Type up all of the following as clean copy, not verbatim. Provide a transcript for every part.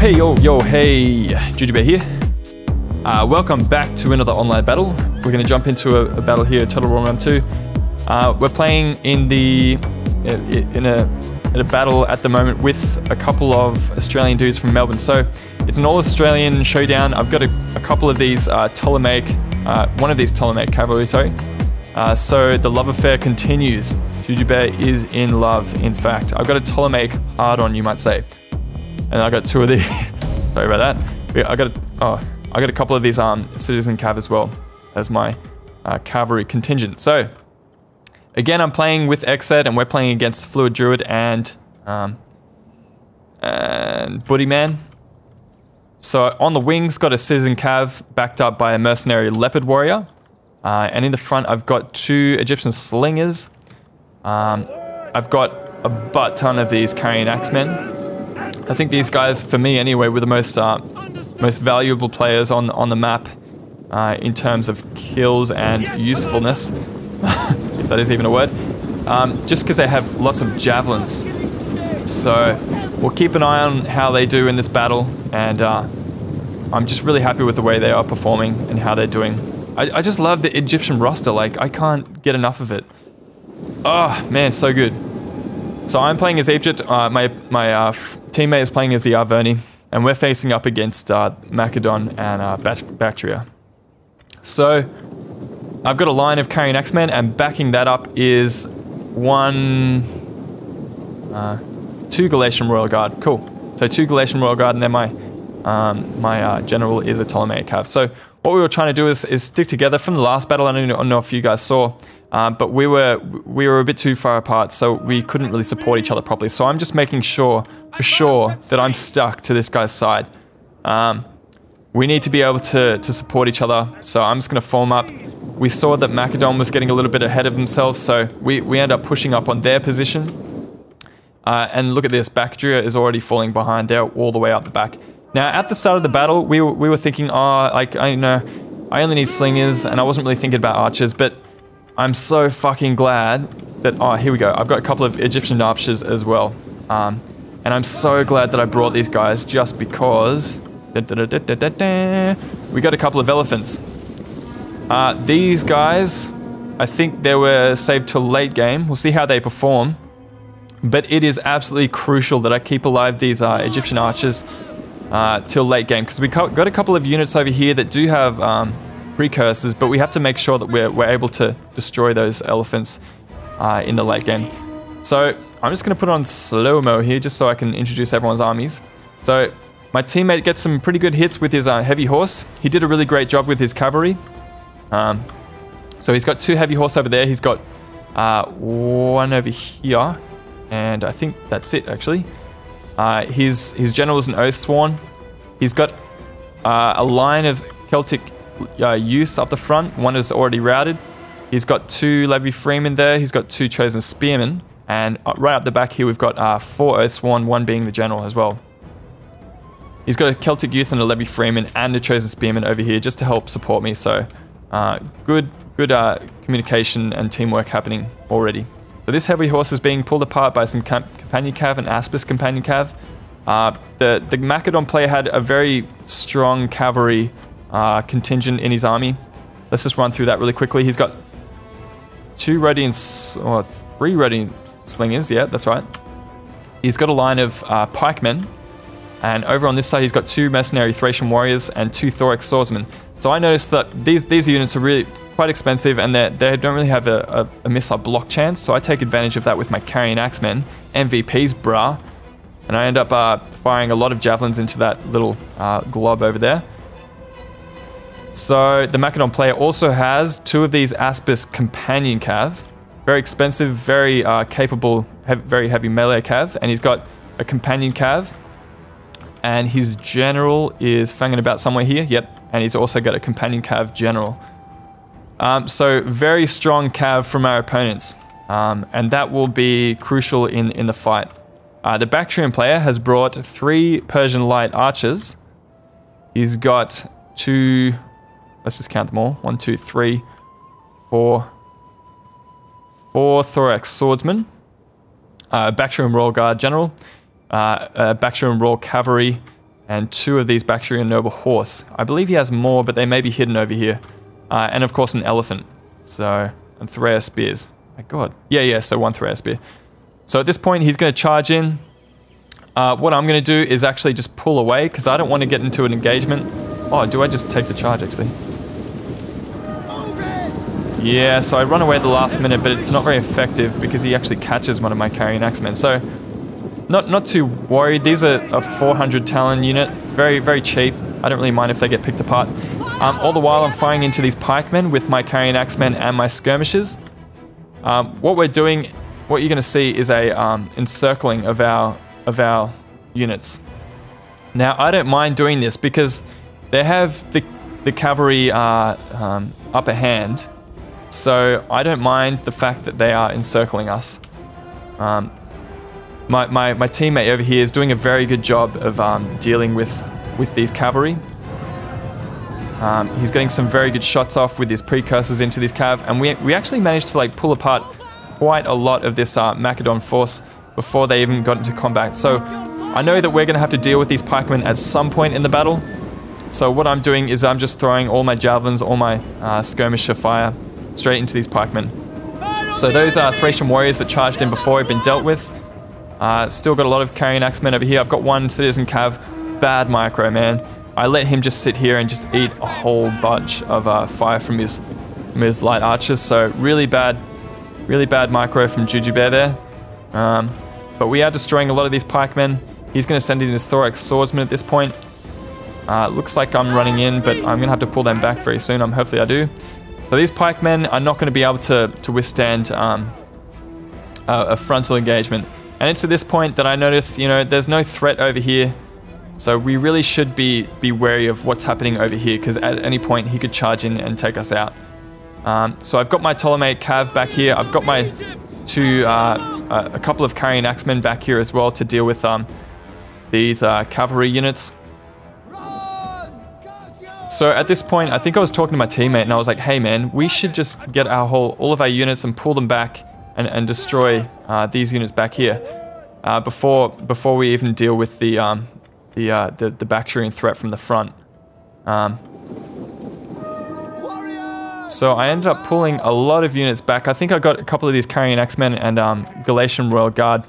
Hey, Juju here. Welcome back to another online battle. We're going to jump into a battle here, Total War Round 2. We're playing in a battle at the moment with a couple of Australian dudes from Melbourne. So it's an all-Australian showdown. I've got a couple of these Ptolemaic, one of these Ptolemaic cavalry, sorry. So the love affair continues. Juju Bear is in love, in fact. I've got a Ptolemaic hard-on, you might say. And I got two of these. Sorry about that. I got a couple of these citizen cav as well as my cavalry contingent. So again, I'm playing with Exed, and we're playing against Fluid Druid and Buddy Man. So on the wings, got a citizen cav backed up by a mercenary leopard warrior, and in the front, I've got two Egyptian slingers. I've got a butt ton of these KARIAN axemen. I think these guys, for me anyway, were the most valuable players on the map in terms of kills and usefulness, if that is even a word, just because they have lots of javelins. So we'll keep an eye on how they do in this battle, and I'm just really happy with the way they are performing and how they're doing. I just love the Egyptian roster, like I can't get enough of it. Oh man, so good. So I'm playing as Egypt, my teammate is playing as the Arverni, and we're facing up against MACEDON and BAKTRIA. So I've got a line of KARIAN axemen, and backing that up is two Galatian Royal Guard. Cool. So two Galatian Royal Guard, and then my general is a Ptolemaic cav. So what we were trying to do is stick together from the last battle. I don't know if you guys saw, but we were a bit too far apart, so we couldn't really support each other properly. So I'm just making sure, for sure, that I'm stuck to this guy's side. We need to be able to support each other, so I'm just going to form up. We saw that MACEDON was getting a little bit ahead of themselves, so we end up pushing up on their position. And look at this, BAKTRIA is already falling behind. They're all the way up the back. Now, at the start of the battle, we were thinking, like, I only need slingers, and I wasn't really thinking about archers, but I'm so fucking glad that, here we go. I've got a couple of Egyptian archers as well. And I'm so glad that I brought these guys just because we got a couple of elephants. These guys, I think they were saved till late game. We'll see how they perform. But it is absolutely crucial that I keep alive these Egyptian archers till late game, because we got a couple of units over here that do have precursors, but we have to make sure that we're able to destroy those elephants in the late game. So I'm just going to put on slow-mo here just so I can introduce everyone's armies. So my teammate gets some pretty good hits with his heavy horse. He did a really great job with his cavalry. So he's got two heavy horse over there. He's got one over here, and I think that's it actually. His general is an Oathsworn. He's got a line of Celtic youths up the front. One is already routed. He's got two Levy Freemen there. He's got two Chosen Spearmen. And right up the back here, we've got four Oathsworn, one being the general as well. He's got a Celtic youth and a Levy Freeman and a Chosen Spearman over here just to help support me. So good communication and teamwork happening already. So this heavy horse is being pulled apart by some companion cav and Aspis companion cav. The MACEDON player had a very strong cavalry contingent in his army. Let's just run through that really quickly. He's got three radiant slingers. Yeah, that's right. He's got a line of pikemen. And over on this side, he's got two mercenary Thracian warriors and two thorax swordsmen. So I noticed that these units are really quite expensive, and they don't really have a missile block chance, so I take advantage of that with my KARIAN axemen. MVPs, brah. And I end up firing a lot of javelins into that little glob over there. So the MACEDON player also has two of these Aspis companion cav. Very expensive, very capable, very heavy melee cav. And he's got a companion cav. And his general is fanging about somewhere here. Yep. And he's also got a companion cav general. So very strong cav from our opponents, and that will be crucial in the fight. The Bactrian player has brought three Persian light archers. He's got two, let's just count them all. 1, 2, 3, 4 thorax swordsmen, Bactrian Royal Guard general, Bactrian Royal Cavalry, and 2 of these Bactrian noble horse. I believe he has more, but they may be hidden over here. And of course an elephant. So, and Threa spears. My god. Yeah, so 1 Threa spear. So at this point, he's going to charge in. What I'm going to do is actually just pull away, because I don't want to get into an engagement. Oh, do I just take the charge, actually? Yeah, so I run away at the last minute, but it's not very effective because he actually catches one of my KARIAN AXEMEN. So, not too worried. These are a 400 talon unit. Very, very cheap. I don't really mind if they get picked apart. All the while, I'm firing into these pikemen with my KARIAN AXEMEN and my skirmishers. What we're doing, what you're going to see is a encircling of our units. Now, I don't mind doing this because they have the cavalry upper hand, so I don't mind the fact that they are encircling us. My teammate over here is doing a very good job of dealing with these cavalry. He's getting some very good shots off with his precursors into this cav, and we actually managed to like pull apart quite a lot of this Macedon force before they even got into combat. So I know that we're going to have to deal with these pikemen at some point in the battle. So what I'm doing is I'm just throwing all my javelins, all my skirmisher fire straight into these pikemen. So those are Thracian warriors that charged in before have been dealt with. Still got a lot of KARIAN AXEMEN over here. I've got 1 citizen cav. Bad micro, man. I let him just sit here and just eat a whole bunch of fire from his light archers. So really bad micro from Juju Bear there. But we are destroying a lot of these pikemen. He's going to send in his thorax swordsman at this point. Looks like I'm running in, but I'm going to have to pull them back very soon. Hopefully I do. So these pikemen are not going to be able to withstand a frontal engagement. And it's at this point that I notice, you know, there's no threat over here. So we really should be wary of what's happening over here, because at any point he could charge in and take us out. So I've got my Ptolemaic cav back here. I've got my a couple of KARIAN AXEMEN back here as well to deal with these cavalry units. So at this point, I think I was talking to my teammate and I was like, hey man, we should just get all of our units and pull them back and destroy these units back here before we even deal with the Baktrian threat from the front. So I ended up pulling a lot of units back. I think I got a couple of these KARIAN AXEMEN and Galatian Royal Guard.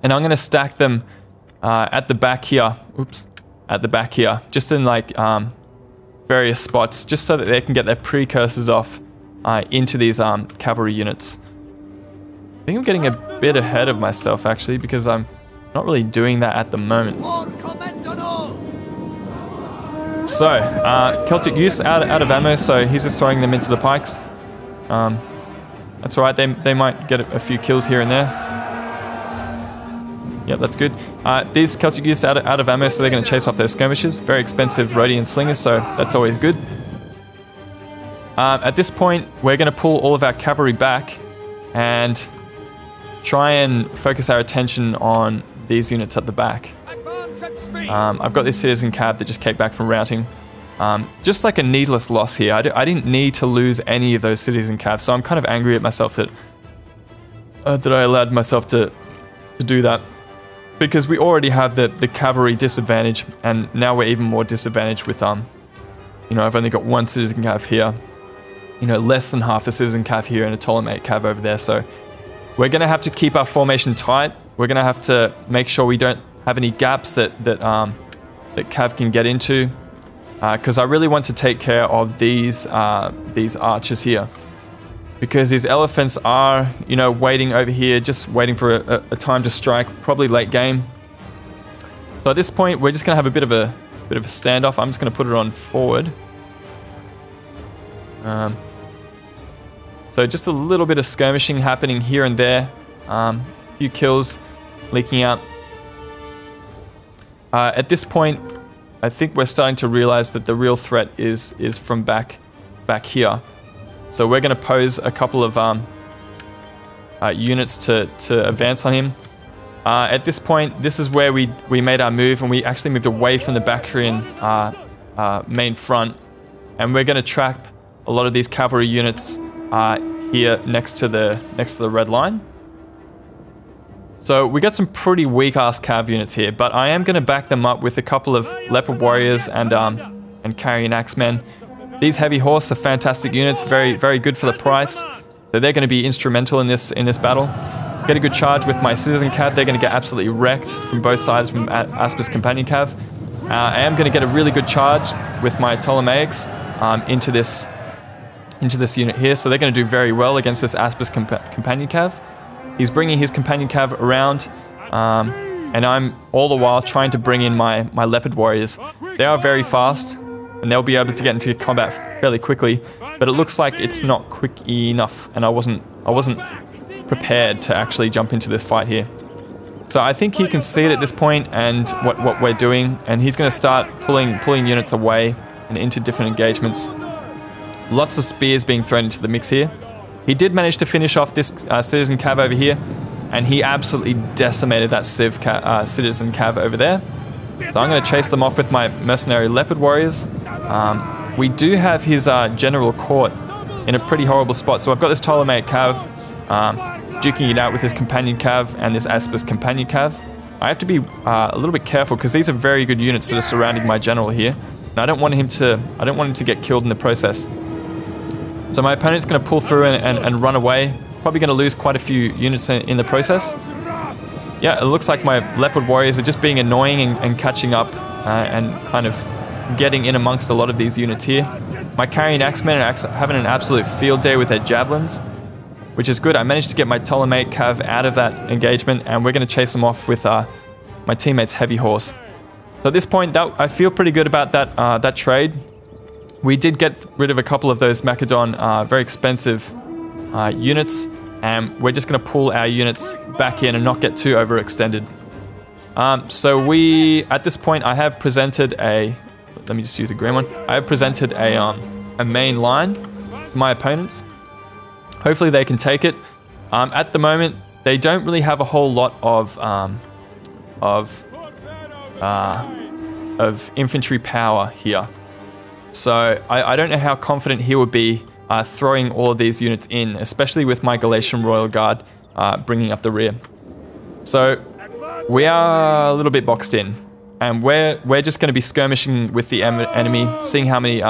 And I'm going to stack them at the back here. Oops. At the back here. Just in like various spots. Just so that they can get their precursors off into these cavalry units. I think I'm getting a bit ahead of myself actually, because I'm not really doing that at the moment. So, Celtic Youth out of ammo, so he's just throwing them into the pikes. That's alright, they might get a few kills here and there. Yep, that's good. These Celtic Youths out of ammo, so they're going to chase off their skirmishers. Very expensive Rhodian slingers, so that's always good. At this point, we're going to pull all of our cavalry back and try and focus our attention on these units at the back. I've got this citizen cav that just came back from routing. Just like a needless loss here. I didn't need to lose any of those citizen cavs, so I'm kind of angry at myself that I allowed myself to do that. Because we already have the cavalry disadvantage, and now we're even more disadvantaged with, you know, I've only got 1 citizen cav here. You know, less than half a citizen cav here and a Ptolemaic cav over there, so we're going to have to keep our formation tight. We're going to have to make sure we don't have any gaps that cav can get into, because I really want to take care of these archers here, because these elephants are, you know, waiting over here, just waiting for a time to strike, probably late game. So at this point, we're just going to have a bit of a standoff. I'm just going to put it on forward. So just a little bit of skirmishing happening here and there. A few kills leaking out. At this point, I think we're starting to realize that the real threat is from back here. So we're going to pose a couple of units to advance on him. At this point, this is where we made our move, and we actually moved away from the Bactrian main front, and we're going to trap a lot of these cavalry units here next to the red line. So we got some pretty weak-ass cav units here, but I am going to back them up with a couple of Leopard Warriors and KARIAN Axemen. These heavy horse are fantastic units, very, very good for the price. So they're going to be instrumental in this battle. Get a good charge with my Citizen Cav. They're going to get absolutely wrecked from both sides from Aspis Companion Cav. I am going to get a really good charge with my Ptolemaics into this unit here. So they're going to do very well against this Aspis Companion Cav. He's bringing his Companion Cav around, and I'm all the while trying to bring in my Leopard Warriors. They are very fast, and they'll be able to get into combat fairly quickly, but it looks like it's not quick enough, and I wasn't prepared to actually jump into this fight here. So I think he can see it at this point and what we're doing, and he's going to start pulling units away and into different engagements. Lots of spears being thrown into the mix here. He did manage to finish off this Citizen Cav over here, and he absolutely decimated that Citizen Cav over there. So I'm going to chase them off with my Mercenary Leopard Warriors. We do have his General caught in a pretty horrible spot. So I've got this Ptolemaic Cav duking it out with his Companion Cav and this Aspis Companion Cav. I have to be a little bit careful because these are very good units that are surrounding my General here. And I don't want him to get killed in the process. So my opponent's going to pull through and run away. Probably going to lose quite a few units in the process. Yeah, it looks like my Leopard Warriors are just being annoying and catching up and kind of getting in amongst a lot of these units here. My KARIAN Axemen are having an absolute field day with their javelins, which is good. I managed to get my Ptolemaic Cav out of that engagement, and we're going to chase them off with my teammate's Heavy Horse. So at this point, I feel pretty good about that trade. We did get rid of a couple of those Macedon very expensive units, and we're just going to pull our units back in and not get too overextended. So at this point, I have presented let me just use a green one. I have presented a main line to my opponents. Hopefully they can take it. At the moment, they don't really have a whole lot of infantry power here. So I don't know how confident he would be throwing all of these units in, especially with my Galatian Royal Guard bringing up the rear. So we are a little bit boxed in, and we're just going to be skirmishing with the enemy, seeing how many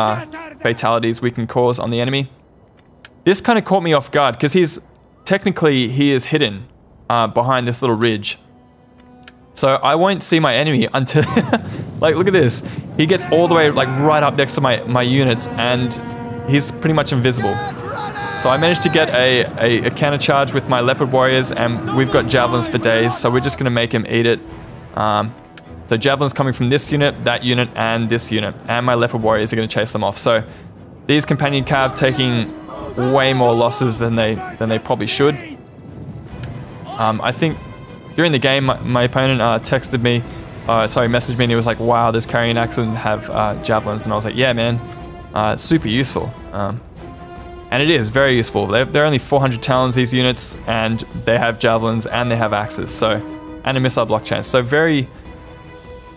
fatalities we can cause on the enemy. This kind of caught me off guard because he is hidden behind this little ridge. So I won't see my enemy until like, look at this. He gets all the way like right up next to my units, and he's pretty much invisible. So I managed to get a counter charge with my Leopard Warriors, and we've got javelins for days, so we're just going to make him eat it. So javelins coming from this unit, that unit, and this unit, and my Leopard Warriors are going to chase them off. So these Companion Cav taking way more losses than they probably should. I think during the game, my opponent messaged me, and he was like, wow, this KARIAN Axemen have javelins. And I was like, yeah, man, super useful. And it is very useful. They're only 400 talons, these units, and they have javelins and they have axes, so, and a missile block chance. So very,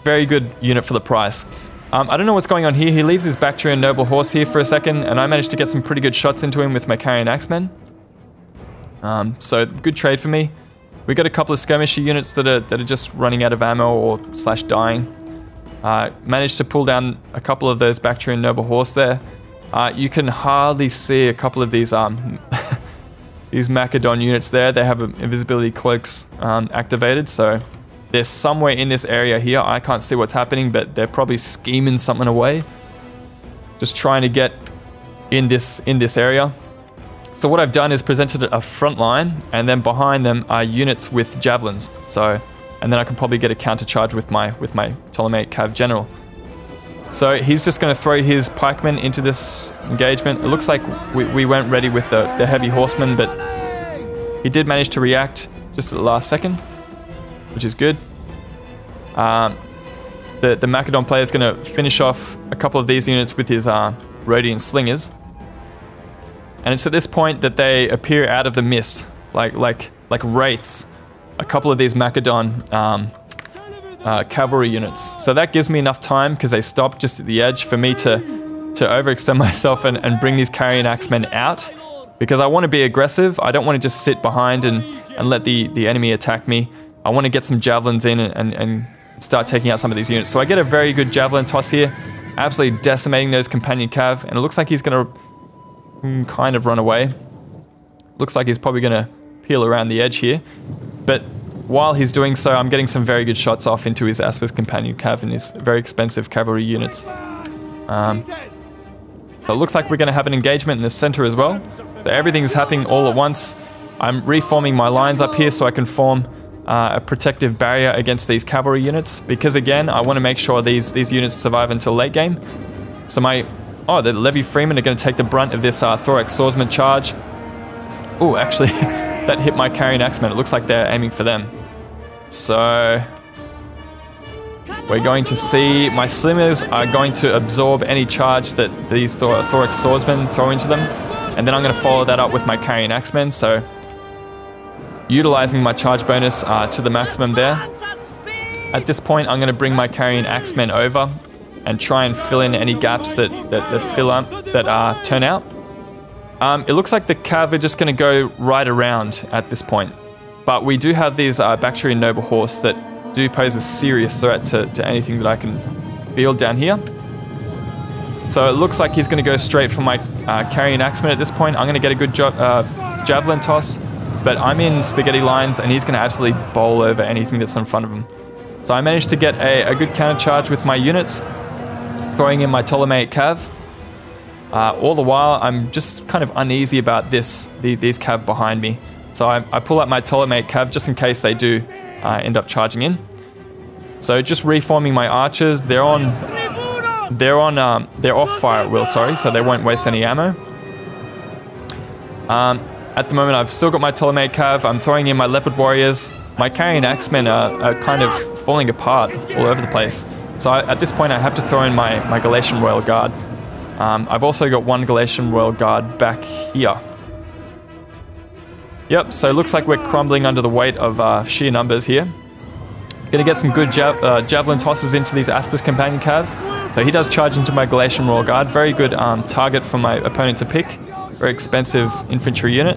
very good unit for the price. I don't know what's going on here. He leaves his Baktrian Noble Horse here for a second, and I managed to get some pretty good shots into him with my KARIAN Axemen. So good trade for me. We got a couple of skirmisher units that are just running out of ammo or / dying. Managed to pull down a couple of those Baktrian Noble Horse there. You can hardly see a couple of these these Macedon units there. They have invisibility cloaks activated, so they're somewhere in this area here. I can't see what's happening, but they're probably scheming something away. Just trying to get in this area. So what I've done is presented a front line, and then behind them are units with javelins. So, and then I can probably get a counter charge with my Ptolemaic Cav General. So he's just going to throw his pikemen into this engagement. It looks like we weren't ready with the heavy horsemen, but he did manage to react just at the last second, which is good. The Macedon player is going to finish off a couple of these units with his Rhodian slingers. And it's at this point that they appear out of the mist, like wraiths. A couple of these Macedon cavalry units. So that gives me enough time, because they stop just at the edge, for me to overextend myself and bring these KARIAN Axemen out. Because I want to be aggressive. I don't want to just sit behind and let the enemy attack me. I want to get some javelins in and start taking out some of these units. So I get a very good javelin toss here, absolutely decimating those companion cav, and it looks like he's going to kind of run away. Looks like he's probably going to peel around the edge here, but while he's doing so, I'm getting some very good shots off into his Asper's companion cav and his very expensive cavalry units. So it looks like we're going to have an engagement in the center as well. So everything's happening all at once. I'm reforming my lines up here so I can form a protective barrier against these cavalry units, because again, I want to make sure these units survive until late game. So the Levy Freemen are going to take the brunt of this Thorax Swordsman charge. Oh, actually, that hit my Karian Axemen. It looks like they're aiming for them. So we're going to see my Slimmers are going to absorb any charge that these Thorax Swordsmen throw into them. And then I'm going to follow that up with my Karian Axemen. So utilizing my charge bonus to the maximum there. At this point, I'm going to bring my Karian Axemen over and try and fill in any gaps that turn out. It looks like the cav are just going to go right around at this point. But we do have these Bactrian Noble Horse that do pose a serious threat to anything that I can field down here. So it looks like he's going to go straight for my Karian Axemen at this point. I'm going to get a good javelin toss, but I'm in spaghetti lines and he's going to absolutely bowl over anything that's in front of him. So I managed to get a good counter charge with my units, throwing in my Ptolemaic cav. All the while, I'm just kind of uneasy about these cav behind me. So I pull out my Ptolemaic cav just in case they do end up charging in. So just reforming my archers. They're off fire at will, sorry, so they won't waste any ammo. At the moment, I've still got my Ptolemaic cav. I'm throwing in my Leopard Warriors. My Karian Axemen are kind of falling apart all over the place. So at this point, I have to throw in my Galatian Royal Guard. I've also got one Galatian Royal Guard back here. Yep, so it looks like we're crumbling under the weight of sheer numbers here. Gonna get some good javelin tosses into these Asper's companion cav. So he does charge into my Galatian Royal Guard. Very good target for my opponent to pick. Very expensive infantry unit.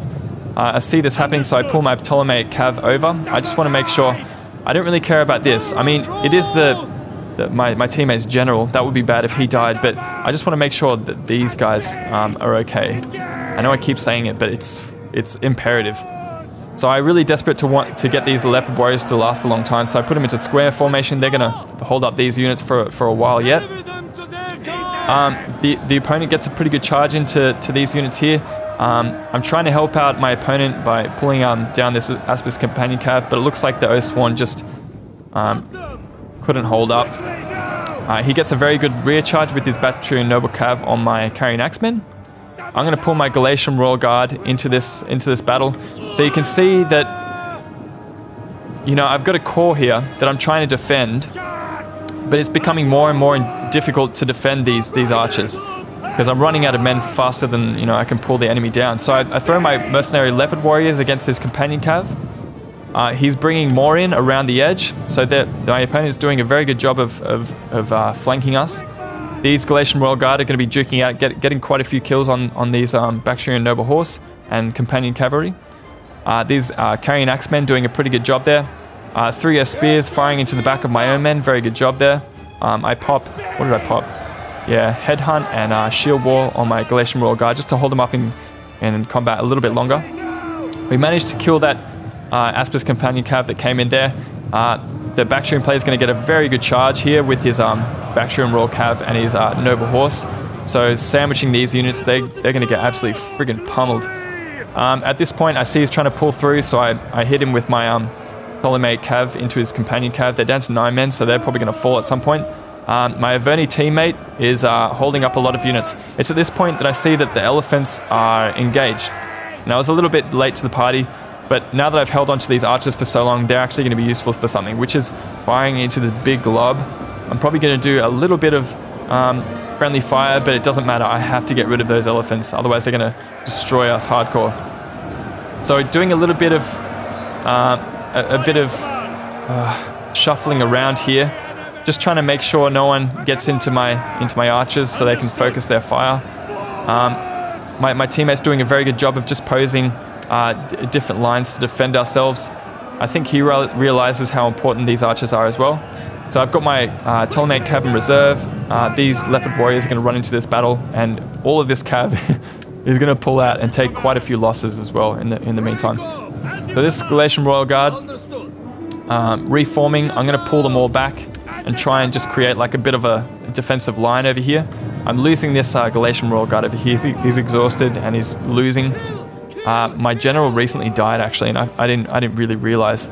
I see this happening, so I pull my Ptolemaic cav over. I just want to make sure. I don't really care about this. I mean, it is my teammate's general. That would be bad if he died, but I just want to make sure that these guys are okay. I know I keep saying it, but it's imperative. So I'm really desperate to want to get these Leopard Warriors to last a long time, so I put them into square formation. They're going to hold up these units for a while yet. The opponent gets a pretty good charge into these units here. I'm trying to help out my opponent by pulling down this Asper's companion cav, but it looks like the Oathsworn just couldn't hold up. He gets a very good rear charge with his Bactrian Noble Cav on my Karian Axemen. I'm going to pull my Galatian Royal Guard into this battle. So you can see that, you know, I've got a core here that I'm trying to defend, but it's becoming more and more difficult to defend these archers because I'm running out of men faster than, you know, I can pull the enemy down. So I throw my mercenary Leopard Warriors against his companion cav. He's bringing more in around the edge, so that my opponent is doing a very good job of flanking us. These Galatian Royal Guard are going to be duking out, getting quite a few kills on these Bactrian Noble Horse and companion cavalry. These Karian Axemen doing a pretty good job there. 3 spears firing into the back of my own men, very good job there. I pop, what did I pop? Yeah, Headhunt and Shield Wall on my Galatian Royal Guard just to hold them up in combat a little bit longer. We managed to kill that Asper's companion cav that came in there. The Bactrian player is going to get a very good charge here with his Bactrian Royal Cav and his Noble Horse. So sandwiching these units, they're going to get absolutely friggin' pummeled. At this point, I see he's trying to pull through, so I hit him with my Ptolemaic Cav into his companion Cav. They're down to 9 men, so they're probably going to fall at some point. My Arverni teammate is holding up a lot of units. It's at this point that I see that the elephants are engaged. Now, I was a little bit late to the party, but now that I've held onto these archers for so long, they're actually going to be useful for something, which is firing into the big glob. I'm probably going to do a little bit of friendly fire, but it doesn't matter. I have to get rid of those elephants, otherwise they're going to destroy us hardcore. So doing a little bit of shuffling around here, just trying to make sure no one gets into my archers so they can focus their fire. My teammate's doing a very good job of just posing different lines to defend ourselves. I think he realizes how important these archers are as well. So I've got my Ptolemaic Cav in reserve. These Leopard Warriors are going to run into this battle, and all of this Cav is going to pull out and take quite a few losses as well in the meantime. So this Galatian Royal Guard, reforming, I'm going to pull them all back and try and just create like a bit of a defensive line over here. I'm losing this Galatian Royal Guard over here. He's exhausted and he's losing. My general recently died actually, and I didn't really realize.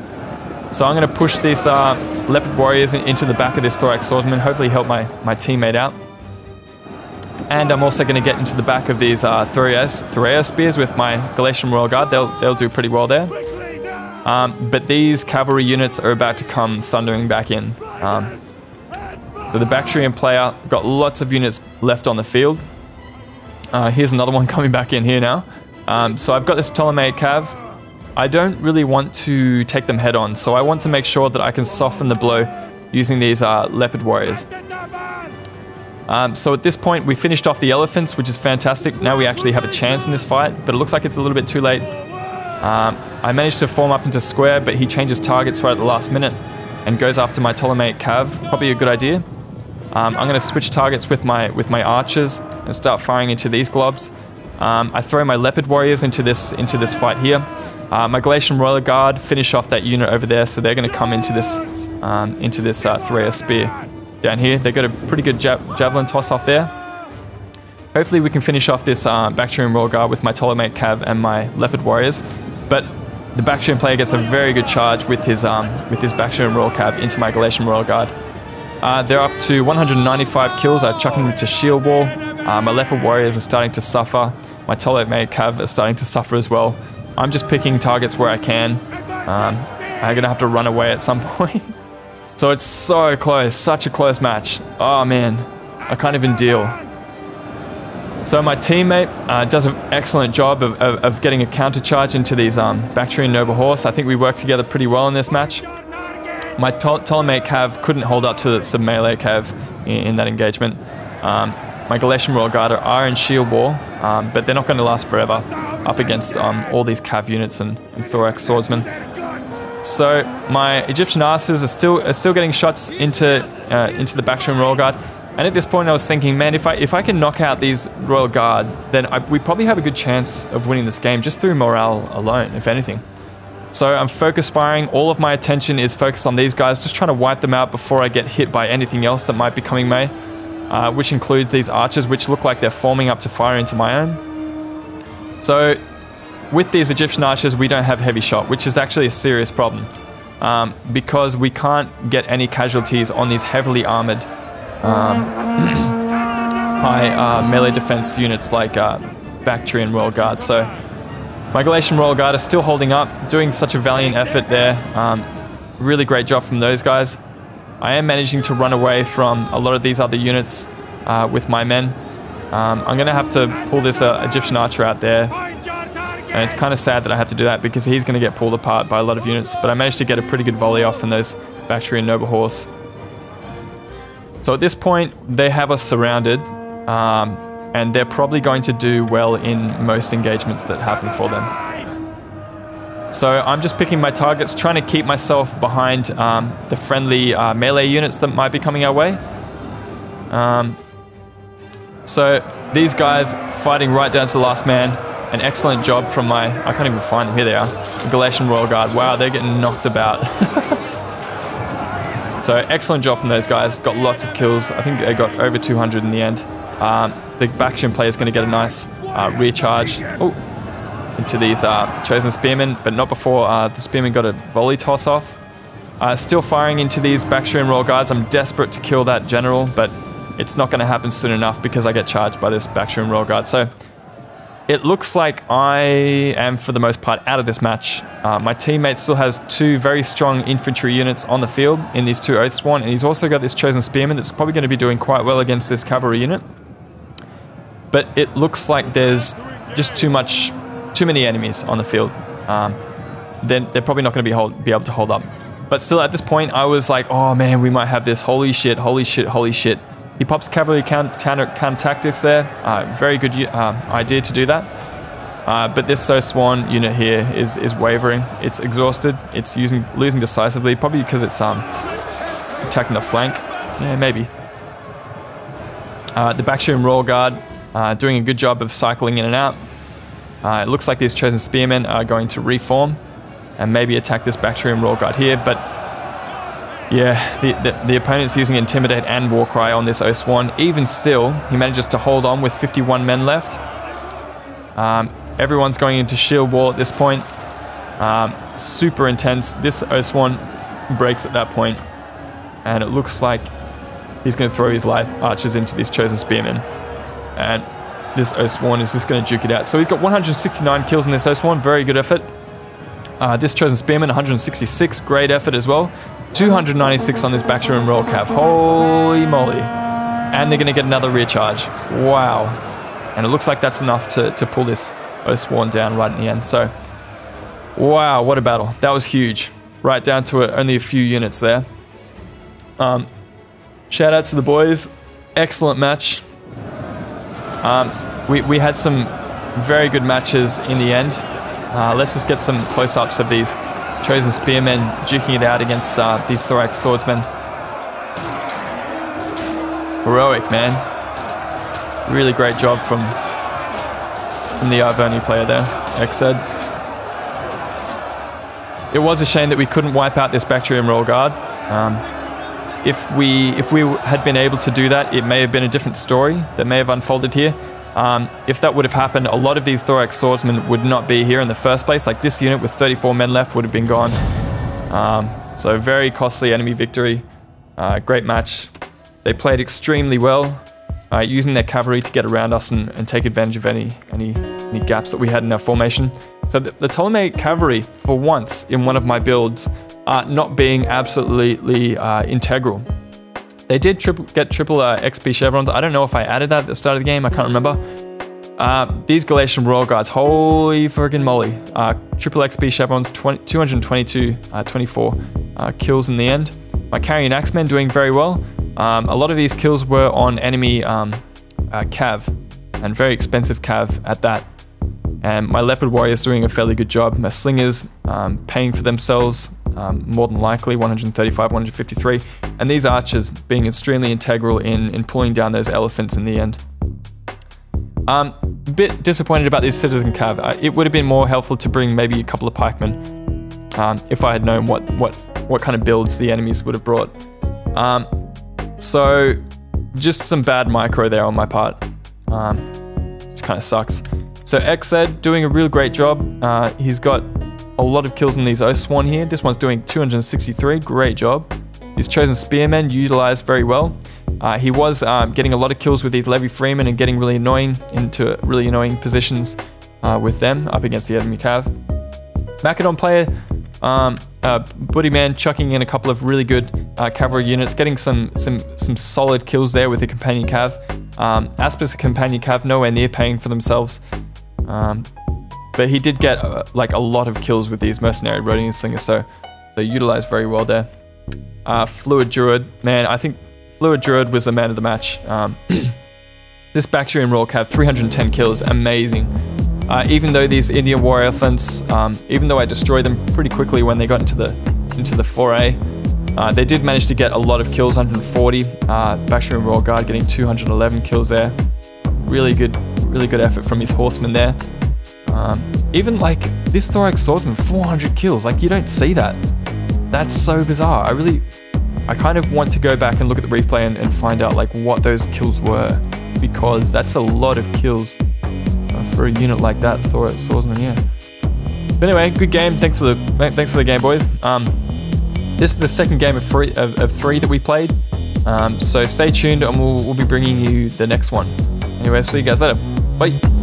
So I'm going to push these Leopard Warriors into the back of this Thorax Swordsman, hopefully help my teammate out. And I'm also going to get into the back of these Thurea Spears with my Galatian Royal Guard. They'll do pretty well there. But these cavalry units are about to come thundering back in. So the Bactrian player got lots of units left on the field. Here's another one coming back in here now. So I've got this Ptolemaic Cav. I don't really want to take them head on, so I want to make sure that I can soften the blow using these Leopard Warriors. So at this point we finished off the elephants, which is fantastic. Now we actually have a chance in this fight, but it looks like it's a little bit too late. I managed to form up into square, but he changes targets right at the last minute and goes after my Ptolemaic Cav. Probably a good idea. I'm going to switch targets with my archers and start firing into these globs. I throw my Leopard Warriors into this fight here. My Galatian Royal Guard finish off that unit over there, so they're going to come into this Thurea Spear down here. They got a pretty good javelin toss off there. Hopefully we can finish off this Bactrian Royal Guard with my Ptolemaic Cav and my Leopard Warriors. But the Bactrian player gets a very good charge with his Bactrian Royal Cav into my Galatian Royal Guard. They're up to 195 kills. I chuck them into shield wall. My Leopard Warriors are starting to suffer. My Ptolemaic Cav are starting to suffer as well. I'm just picking targets where I can. I'm gonna have to run away at some point. So it's so close, such a close match. Oh man, I can't even deal. So my teammate does an excellent job of getting a counter charge into these Bactrian Noble Horse. I think we worked together pretty well in this match. My Ptolemaic Cav couldn't hold up to the melee Cav in that engagement. My Galatian Royal Guard are in shield wall, but they're not going to last forever up against all these Cav units and Thorax Swordsmen. So my Egyptian archers are still getting shots into the Bactrian Royal Guard. And at this point I was thinking, man, if I can knock out these Royal Guard, then we probably have a good chance of winning this game just through morale alone, if anything. So I'm focus firing. All of my attention is focused on these guys, just trying to wipe them out before I get hit by anything else that might be coming my way, which includes these archers, which look like they're forming up to fire into my own. So with these Egyptian archers, we don't have heavy shot, which is actually a serious problem, because we can't get any casualties on these heavily armored high melee defense units like Bactrian Royal Guard. So my Galatian Royal Guard are still holding up, doing such a valiant effort there. Really great job from those guys. I am managing to run away from a lot of these other units with my men. I'm going to have to pull this Egyptian archer out there. And it's kind of sad that I have to do that because he's going to get pulled apart by a lot of units. But I managed to get a pretty good volley off from those Bactrian Noble Horse. So at this point, they have us surrounded. And they're probably going to do well in most engagements that happen for them. So I'm just picking my targets, trying to keep myself behind the friendly melee units that might be coming our way. So these guys fighting right down to the last man. An excellent job from my, I can't even find them, here they are, the Galatian Royal Guard. Wow, they're getting knocked about. So excellent job from those guys, got lots of kills. I think they got over 200 in the end. The Bactrian player is going to get a nice rear charge into these chosen spearmen, but not before the spearmen got a volley toss off. Still firing into these Bactrian Royal Guards. I'm desperate to kill that general, but it's not going to happen soon enough because I get charged by this Bactrian Royal Guard. So it looks like I am, for the most part, out of this match. My teammate still has two very strong infantry units on the field in these two Oathsworn, and he's also got this chosen spearman that's probably going to be doing quite well against this cavalry unit. But it looks like there's just too many enemies on the field. Then they're probably not going to be able to hold up. But still, at this point, I was like, oh man, we might have this. Holy shit, holy shit, holy shit. He pops cavalry counter tactics there. Very good idea to do that. But this So Swan unit here is wavering. It's exhausted. It's losing decisively, probably because it's attacking the flank. Yeah, maybe. The Baktrian Royal Guard doing a good job of cycling in and out. It looks like these Chosen Spearmen are going to reform and maybe attack this Baktrian Royal Guard here, but yeah, the opponent's using Intimidate and Warcry on this O-Swan. Even still, he manages to hold on with 51 men left. Everyone's going into shield wall at this point. Super intense. This O-Swan breaks at that point, and it looks like he's going to throw his light archers into these Chosen Spearmen. And this O-Swan is just going to duke it out. So he's got 169 kills in this O-Swan. Very good effort. This Chosen Spearman, 166. Great effort as well. 296 on this Baktrian Royal Cav. Holy moly. And they're going to get another rear charge. Wow. And it looks like that's enough to pull this O-Swan down right in the end. So, wow, what a battle. That was huge. Right down to only a few units there. Shout out to the boys. Excellent match. We had some very good matches in the end. Let's just get some close-ups of these Chosen Spearmen duking it out against these Thorax Swordsmen. Heroic, man. Really great job from the Arverni player there, Exed. It was a shame that we couldn't wipe out this Baktrian Royal Guard. If we had been able to do that, it may have been a different story that may have unfolded here. If that would have happened, a lot of these Thorax Swordsmen would not be here in the first place. Like this unit with 34 men left would have been gone. So very costly enemy victory. Great match. They played extremely well, using their cavalry to get around us and take advantage of any gaps that we had in our formation. So the Ptolemaic cavalry, for once in one of my builds, not being absolutely integral. They did get triple XP chevrons. I don't know if I added that at the start of the game. I can't remember. These Galatian Royal Guards, holy friggin' moly. Triple XP chevrons, 222, 24 kills in the end. My KARIAN AXEMEN doing very well. A lot of these kills were on enemy cav, and very expensive cav at that. And my Leopard Warriors doing a fairly good job. My Slingers paying for themselves, more than likely, 135, 153. And these Archers being extremely integral in pulling down those elephants in the end. A bit disappointed about this Citizen Cav. It would have been more helpful to bring maybe a couple of Pikemen, if I had known what kind of builds the enemies would have brought. So just some bad micro there on my part. Just kind of sucks. So Exed doing a real great job. He's got a lot of kills on these O-Swan here. This one's doing 263, great job. These Chosen Spearmen utilized very well. He was getting a lot of kills with these Levy Freemen and getting really annoying into really annoying positions with them up against the enemy cav. MACEDON player, Buddy Man chucking in a couple of really good cavalry units, getting some solid kills there with the companion cav. Aspis companion cav nowhere near paying for themselves. But he did get like a lot of kills with these mercenary Rhodian slingers, so utilized very well there. Fluid Druid, man, I think Fluid Druid was the man of the match. This Baktrian Royal Cav, 310 kills, amazing. Even though these Indian warrior elephants, even though I destroyed them pretty quickly when they got into the foray, they did manage to get a lot of kills, 140. Baktrian Royal Guard getting 211 kills there. Really good effort from his horsemen there. Even like this Thorax Swordsman, 400 kills. Like you don't see that. That's so bizarre. I kind of want to go back and look at the replay and find out like what those kills were, because that's a lot of kills for a unit like that, Thorax Swordsman. Yeah. But anyway, good game. Thanks for the game, boys. This is the second game of three that we played. So stay tuned, and we'll be bringing you the next one. Anyway, see you guys later. Bye.